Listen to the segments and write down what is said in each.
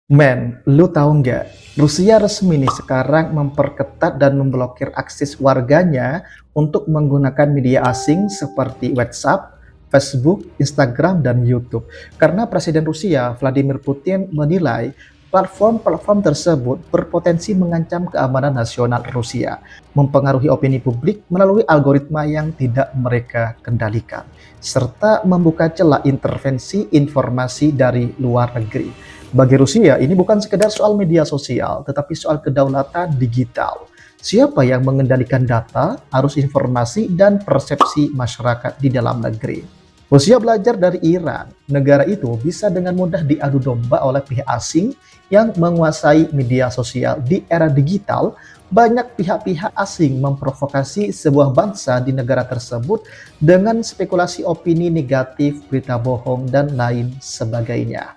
Men, lu tahu nggak? Rusia resmi nih sekarang memperketat dan memblokir akses warganya untuk menggunakan media asing seperti WhatsApp, Facebook, Instagram, dan YouTube. Karena Presiden Rusia Vladimir Putin menilai platform-platform tersebut berpotensi mengancam keamanan nasional Rusia, mempengaruhi opini publik melalui algoritma yang tidak mereka kendalikan, serta membuka celah intervensi informasi dari luar negeri. Bagi Rusia, ini bukan sekedar soal media sosial, tetapi soal kedaulatan digital. Siapa yang mengendalikan data, arus informasi, dan persepsi masyarakat di dalam negeri? Rusia belajar dari Iran. Negara itu bisa dengan mudah diadu domba oleh pihak asing yang menguasai media sosial. Di era digital, banyak pihak-pihak asing memprovokasi sebuah bangsa di negara tersebut dengan spekulasi opini negatif, berita bohong, dan lain sebagainya.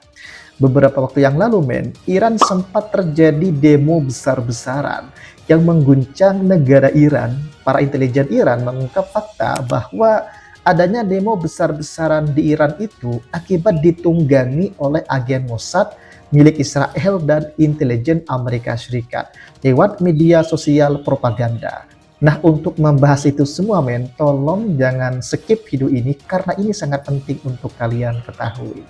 Beberapa waktu yang lalu, Iran sempat terjadi demo besar-besaran yang mengguncang negara Iran. Para intelijen Iran mengungkap fakta bahwa adanya demo besar-besaran di Iran itu akibat ditunggangi oleh agen Mossad milik Israel dan intelijen Amerika Serikat lewat media sosial propaganda. Nah, untuk membahas itu semua, tolong jangan skip video ini karena ini sangat penting untuk kalian ketahui.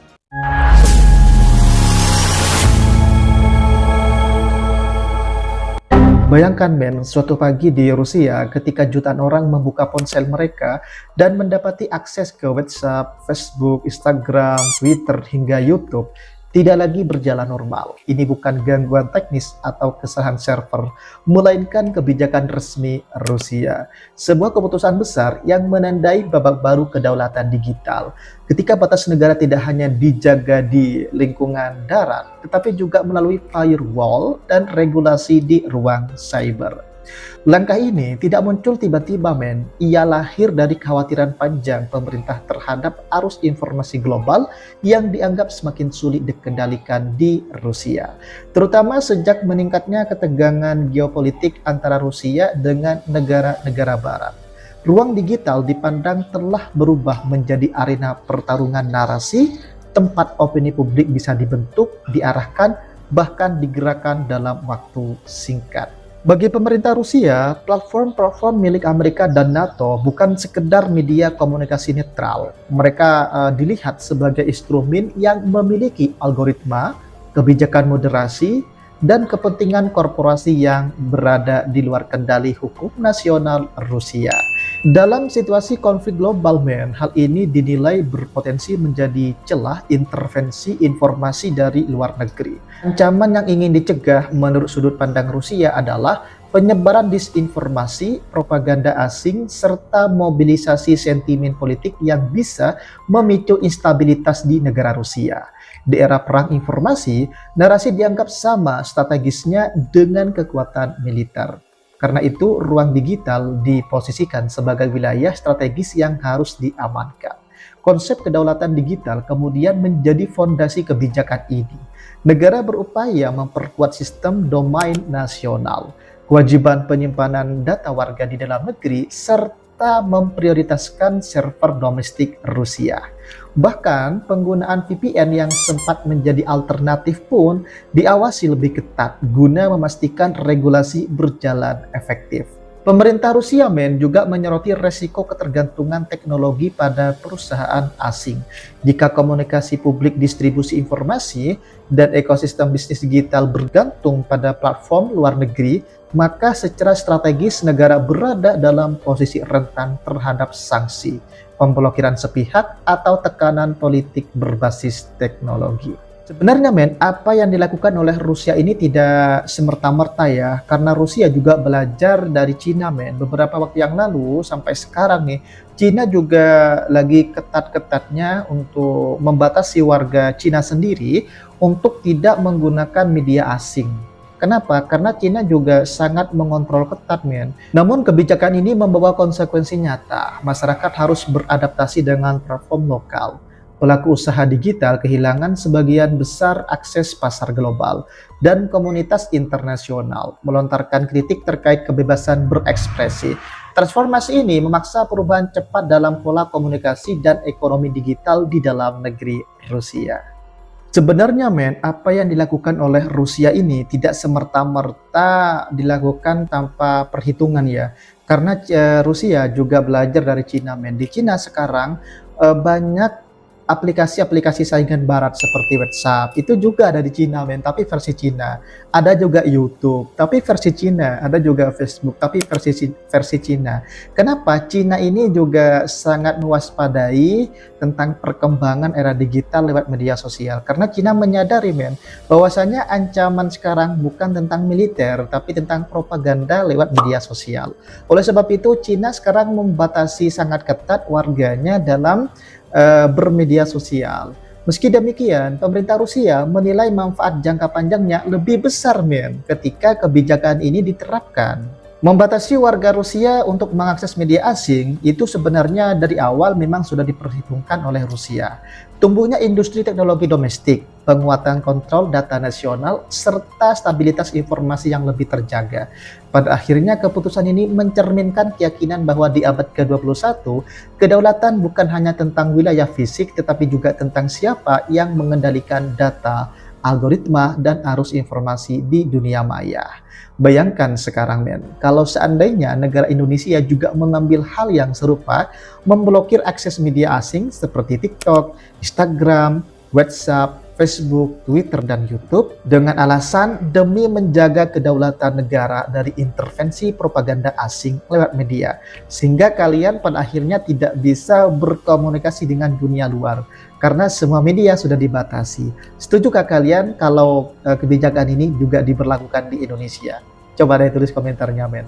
Bayangkan suatu pagi di Rusia ketika jutaan orang membuka ponsel mereka dan mendapati akses ke WhatsApp, Facebook, Instagram, Twitter, hingga YouTube tidak lagi berjalan normal. Ini bukan gangguan teknis atau kesalahan server, melainkan kebijakan resmi Rusia. Sebuah keputusan besar yang menandai babak baru kedaulatan digital. Ketika batas negara tidak hanya dijaga di lingkungan darat, tetapi juga melalui firewall dan regulasi di ruang cyber. Langkah ini tidak muncul tiba-tiba, Ia lahir dari kekhawatiran panjang pemerintah terhadap arus informasi global yang dianggap semakin sulit dikendalikan di Rusia. Terutama sejak meningkatnya ketegangan geopolitik antara Rusia dengan negara-negara barat. Ruang digital dipandang telah berubah menjadi arena pertarungan narasi, tempat opini publik bisa dibentuk, diarahkan, bahkan digerakkan dalam waktu singkat. Bagi pemerintah Rusia, platform-platform milik Amerika dan NATO bukan sekedar media komunikasi netral. Mereka dilihat sebagai instrumen yang memiliki algoritma, kebijakan moderasi, dan kepentingan korporasi yang berada di luar kendali hukum nasional Rusia. Dalam situasi konflik global, hal ini dinilai berpotensi menjadi celah intervensi informasi dari luar negeri. Ancaman yang ingin dicegah menurut sudut pandang Rusia adalah penyebaran disinformasi, propaganda asing, serta mobilisasi sentimen politik yang bisa memicu instabilitas di negara Rusia. Di era perang informasi, narasi dianggap sama strategisnya dengan kekuatan militer. Karena itu, ruang digital diposisikan sebagai wilayah strategis yang harus diamankan. Konsep kedaulatan digital kemudian menjadi fondasi kebijakan ini. Negara berupaya memperkuat sistem domain nasional, kewajiban penyimpanan data warga di dalam negeri, serta memprioritaskan server domestik Rusia. Bahkan penggunaan VPN yang sempat menjadi alternatif pun diawasi lebih ketat guna memastikan regulasi berjalan efektif. Pemerintah Rusia juga menyoroti resiko ketergantungan teknologi pada perusahaan asing. Jika komunikasi publik, distribusi informasi, dan ekosistem bisnis digital bergantung pada platform luar negeri, maka secara strategis negara berada dalam posisi rentan terhadap sanksi, pemblokiran sepihak, atau tekanan politik berbasis teknologi. Sebenarnya apa yang dilakukan oleh Rusia ini tidak semerta-merta ya, karena Rusia juga belajar dari Cina beberapa waktu yang lalu sampai sekarang nih, Cina juga lagi ketat-ketatnya untuk membatasi warga Cina sendiri untuk tidak menggunakan media asing. Kenapa? Karena Cina juga sangat mengontrol ketat, Namun kebijakan ini membawa konsekuensi nyata. Masyarakat harus beradaptasi dengan platform lokal. Pelaku usaha digital kehilangan sebagian besar akses pasar global, dan komunitas internasional melontarkan kritik terkait kebebasan berekspresi. Transformasi ini memaksa perubahan cepat dalam pola komunikasi dan ekonomi digital di dalam negeri Rusia. Sebenarnya men, apa yang dilakukan oleh Rusia ini tidak semerta-merta dilakukan tanpa perhitungan ya. Karena Rusia juga belajar dari Cina men. Di Cina sekarang banyak aplikasi-aplikasi saingan barat seperti WhatsApp itu juga ada di Cina men, tapi versi Cina. Ada juga YouTube, tapi versi Cina. Ada juga Facebook, tapi versi Cina. Kenapa? Cina ini juga sangat mewaspadai tentang perkembangan era digital lewat media sosial. Karena Cina menyadari men, bahwasanya ancaman sekarang bukan tentang militer, tapi tentang propaganda lewat media sosial. Oleh sebab itu, Cina sekarang membatasi sangat ketat warganya dalam bermedia sosial. Meski demikian, pemerintah Rusia menilai manfaat jangka panjangnya lebih besar men ketika kebijakan ini diterapkan. Membatasi warga Rusia untuk mengakses media asing itu sebenarnya dari awal memang sudah diperhitungkan oleh Rusia. Tumbuhnya industri teknologi domestik, penguatan kontrol data nasional, serta stabilitas informasi yang lebih terjaga. Pada akhirnya keputusan ini mencerminkan keyakinan bahwa di abad ke-21, kedaulatan bukan hanya tentang wilayah fisik tetapi juga tentang siapa yang mengendalikan data, algoritma, dan arus informasi di dunia maya. Bayangkan sekarang men, kalau seandainya negara Indonesia juga mengambil hal yang serupa, memblokir akses media asing seperti TikTok, Instagram, WhatsApp, Facebook, Twitter, dan YouTube dengan alasan demi menjaga kedaulatan negara dari intervensi propaganda asing lewat media. Sehingga kalian pada akhirnya tidak bisa berkomunikasi dengan dunia luar karena semua media sudah dibatasi. Setujukah kalian kalau kebijakan ini juga diberlakukan di Indonesia? Coba deh tulis komentarnya men.